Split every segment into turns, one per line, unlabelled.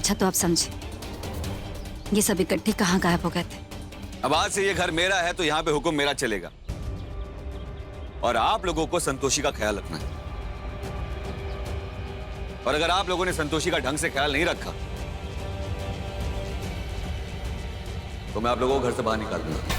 अच्छा तो आप समझे, ये सब इकट्ठे कहाँ गायब हो गए थे?
अब आज से ये घर मेरा है तो यहाँ पे हुक्म मेरा चलेगा, और आप लोगों को संतोषी का ख्याल रखना है। और अगर आप लोगों ने संतोषी का ढंग से ख्याल नहीं रखा तो मैं आप लोगों को घर से बाहर निकाल दूंगा।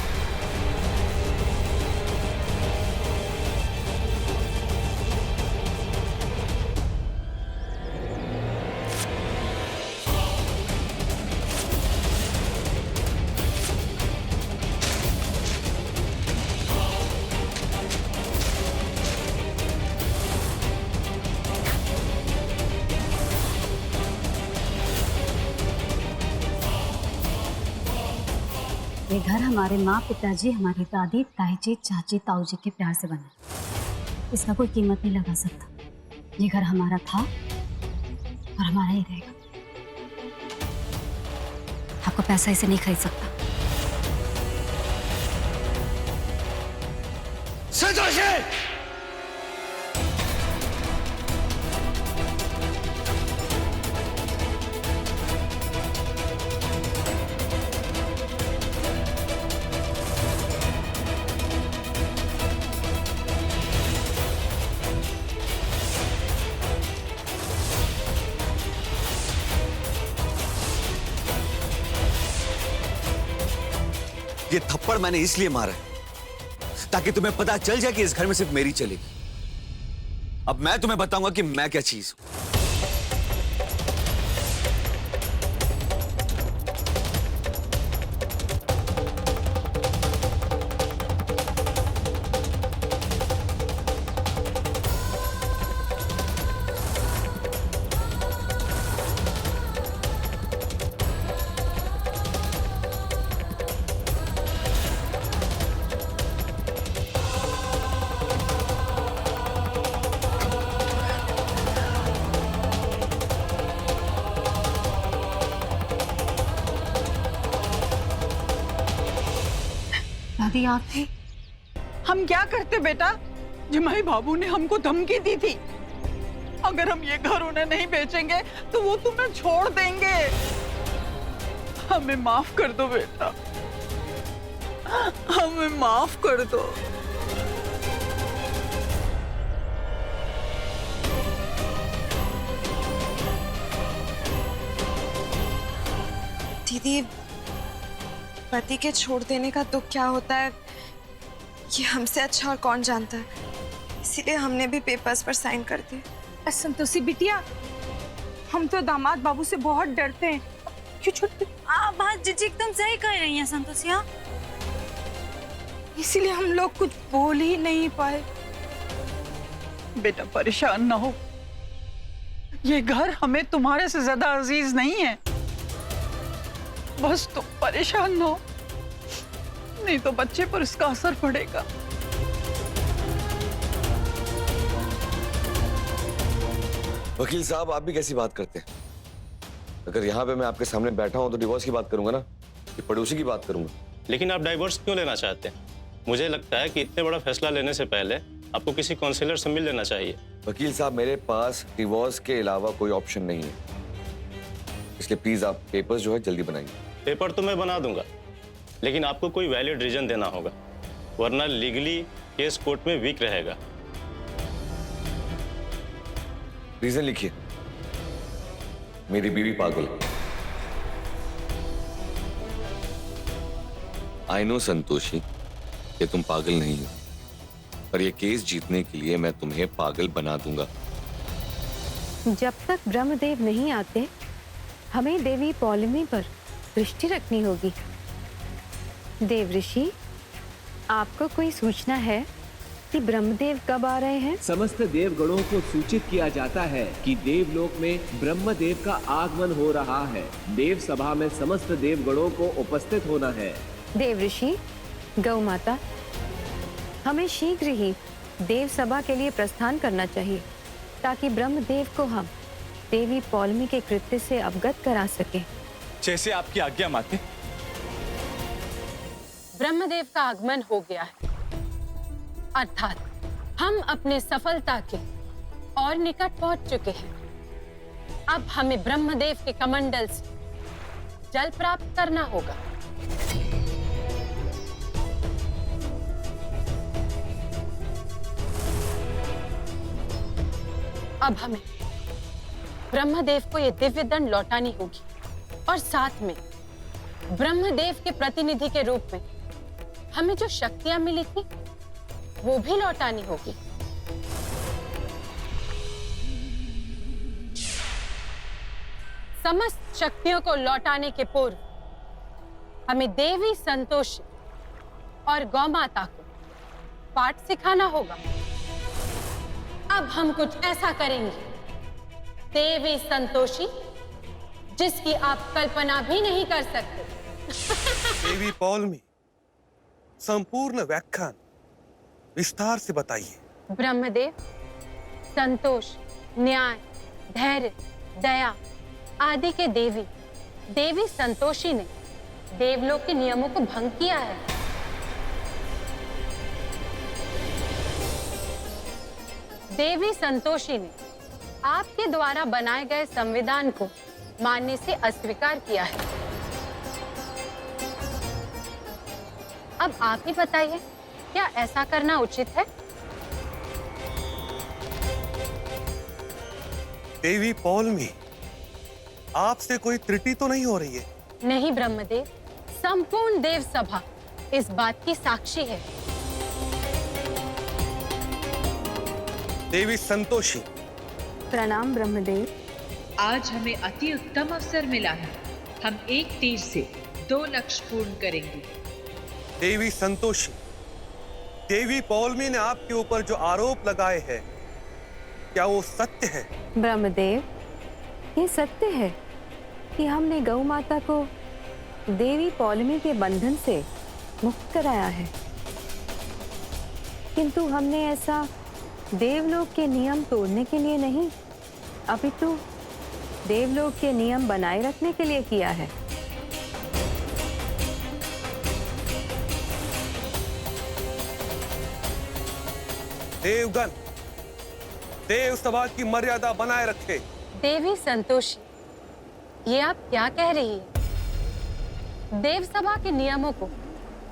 ये घर हमारे माँ पिताजी, हमारी दादी, ताईजी, चाची, ताऊजी के प्यार से बना। इसका कोई कीमत नहीं लगा सकता। ये घर हमारा था और हमारा ही रहेगा। आपको पैसा इसे नहीं खरीद सकता।
संतोषी! ये थप्पड़ मैंने इसलिए मारा है ताकि तुम्हें पता चल जाए कि इस घर में सिर्फ मेरी चलेगी। अब मैं तुम्हें बताऊंगा कि मैं क्या चीज हूं।
दादी आप थे?
हम क्या करते बेटा? जमाई बाबू ने हमको धमकी दी थी, अगर हम ये घर उन्हें नहीं बेचेंगे तो वो तुम्हें छोड़ देंगे। हमें माफ कर दो बेटा, हमें माफ कर दो।
दीदी, पति के छोड़ देने का दुख क्या होता है ये हमसे अच्छा और कौन जानता है, इसीलिए हमने भी पेपर्स पर साइन कर दिए।
संतोषी बिटिया, हम तो दामाद बाबू से बहुत डरते हैं। क्यों छोड़ते?
बात जीजी एकदम सही कह रही हैं संतोषी।
इसीलिए हम लोग कुछ बोल ही नहीं पाए।
बेटा परेशान ना हो, ये घर हमें तुम्हारे से ज्यादा अजीज नहीं है। बस तुम परेशान ना हो, नहीं तो बच्चे पर इसका असर पड़ेगा।
वकील साहब, आप भी कैसी बात करते हैं? अगर यहाँ पे मैं आपके सामने बैठा हूँ तो डिवोर्स की बात करूंगा ना, कि पड़ोसी की बात करूंगा?
लेकिन आप डाइवोर्स क्यों लेना चाहते हैं? मुझे लगता है कि इतने बड़ा फैसला लेने से पहले आपको किसी काउंसलर से मिल लेना चाहिए।
वकील साहब, मेरे पास डिवोर्स के अलावा कोई ऑप्शन नहीं है, इसलिए प्लीज आप पेपर्स जो है जल्दी बनाइए।
पेपर तो मैं बना दूंगा, लेकिन आपको कोई वैलिड रीजन देना होगा, वरना लीगली केस कोर्ट में वीक रहेगा।
रीजन लिखिए। मेरी बीवी पागल है। आई नो संतोषी कि तुम पागल नहीं हो, पर यह केस जीतने के लिए मैं तुम्हें पागल बना दूंगा।
जब तक ब्रह्मदेव नहीं आते, हमें देवी पौलमी पर दृष्टि रखनी होगी। देव ऋषि, आपको कोई सूचना है कि ब्रह्मदेव कब आ रहे हैं?
समस्त देवगणों को सूचित किया जाता है कि देवलोक में ब्रह्मदेव का आगमन हो रहा है। देव सभा में समस्त देवगणों को उपस्थित होना है।
देव ऋषि, गौ माता, हमें शीघ्र ही देव सभा के लिए प्रस्थान करना चाहिए, ताकि ब्रह्मदेव को हम देवी पौलमी के कृत्य से अवगत करा सके।
जैसे आपकी आज्ञा माते।
ब्रह्मदेव का आगमन हो गया है, अर्थात हम अपने सफलता के और निकट पहुंच चुके हैं। अब हमें ब्रह्मदेव के कमंडल से जल प्राप्त करना होगा। अब हमें ब्रह्मदेव को यह दिव्य दंड लौटानी होगी और साथ में ब्रह्मदेव के प्रतिनिधि के रूप में हमें जो शक्तियां मिली थी वो भी लौटानी होगी। समस्त शक्तियों को लौटाने के पूर्व हमें देवी संतोषी और गौमाता को पाठ सिखाना होगा। अब हम कुछ ऐसा करेंगे देवी संतोषी जिसकी आप कल्पना भी नहीं कर सकते।
देवी पौलमी, संपूर्ण व्याख्यान विस्तार से बताइए।
ब्रह्मदेव संतोष, न्याय, धैर्य, दया आदि के देवी देवी संतोषी ने देवलोक के नियमों को भंग किया है। देवी संतोषी ने आपके द्वारा बनाए गए संविधान को मानने से अस्वीकार किया है। अब आप ही बताइए, क्या ऐसा करना उचित है?
देवी पौलमी, आपसे कोई त्रुटि तो नहीं हो रही है?
नहीं ब्रह्मदेव, संपूर्ण देव सभा इस बात की साक्षी है।
देवी संतोषी।
प्रणाम ब्रह्मदेव।
आज हमें अति उत्तम अवसर मिला है। हम एक तीर से 2 लक्ष्य पूर्ण करेंगे।
देवी संतोषी, देवी पौलमी ने आपके ऊपर जो आरोप लगाए हैं, क्या वो सत्य है?
ब्रह्मदेव, ये सत्य है कि हमने गौ माता को देवी पौलमी के बंधन से मुक्त कराया है, किंतु हमने ऐसा देवलोक के नियम तोड़ने के लिए नहीं, अपितु देवलोक के नियम बनाए रखने के लिए किया है।
देवगण, देव सभा की मर्यादा बनाए रखे।
देवी संतोषी, ये आप क्या कह रही है? देव सभा के नियमों को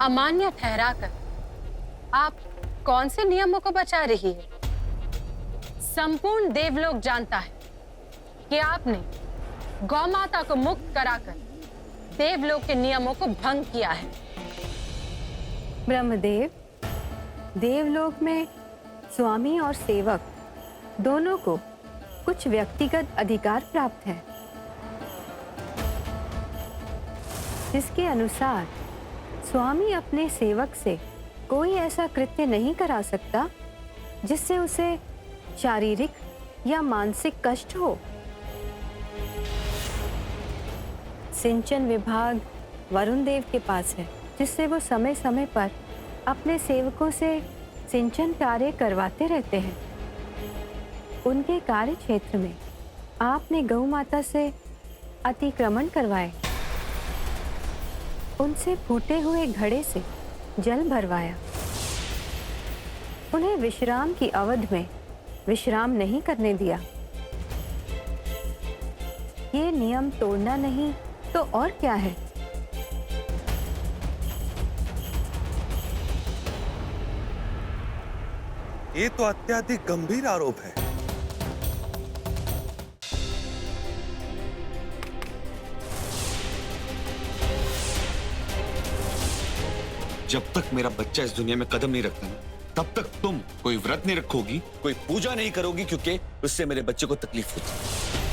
अमान्य ठहराकर आप कौन से नियमों को बचा रही है? संपूर्ण देवलोक जानता है कि आपने गौ माता को मुक्त कराकर देवलोक के नियमों को भंग किया है।
ब्रह्मदेव, देवलोक में स्वामी और सेवक दोनों को कुछ व्यक्तिगत अधिकार प्राप्त है, जिसके अनुसार स्वामी अपने सेवक से कोई ऐसा कृत्य नहीं करा सकता जिससे उसे शारीरिक या मानसिक कष्ट हो। सिंचन विभाग वरुण देव के पास है, जिससे वो समय समय पर अपने सेवकों से सिंचन कार्य करवाते रहते हैं। उनके कार्य क्षेत्र में आपने गौ माता से अतिक्रमण करवाए, उनसे फूटे हुए घड़े से जल भरवाया, उन्हें विश्राम की अवधि में विश्राम नहीं करने दिया। ये नियम तोड़ना नहीं तो और क्या है?
ये तो अत्यधिक गंभीर आरोप है।
जब तक मेरा बच्चा इस दुनिया में कदम नहीं रखता ना, तब तक तुम कोई व्रत नहीं रखोगी, कोई पूजा नहीं करोगी, क्योंकि उससे मेरे बच्चे को तकलीफ होती है।